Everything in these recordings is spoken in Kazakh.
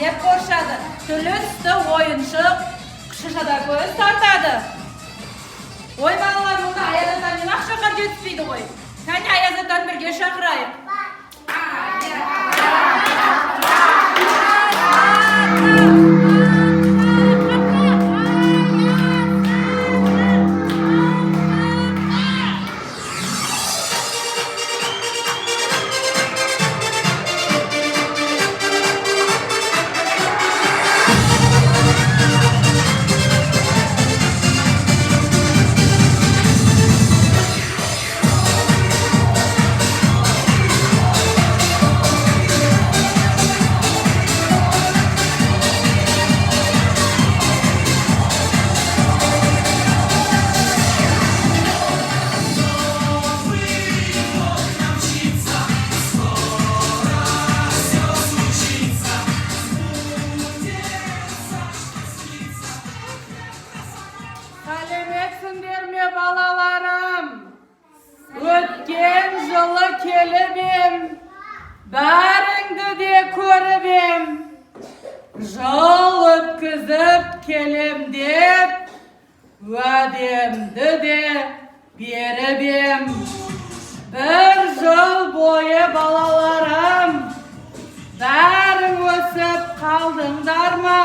деп қоршады. Түлісті ойыншық шышада көз тартады. Ой балалар, мұнда Аяз атамен ақ шақар жетіспейді ғой. Кәне Аяз атаны бірге шақырайық. Сәлеметсіңдер ме балаларым? Өткен жылы келіп ем, бәріңді де көріп ем. Жыл өткізіп келем деп, уәдемді де беріп ем. Бір жыл бойы балаларым, бәрің өсіп қалдыңдар ма?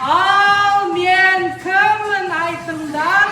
Ал мен кіммін айтыңдар?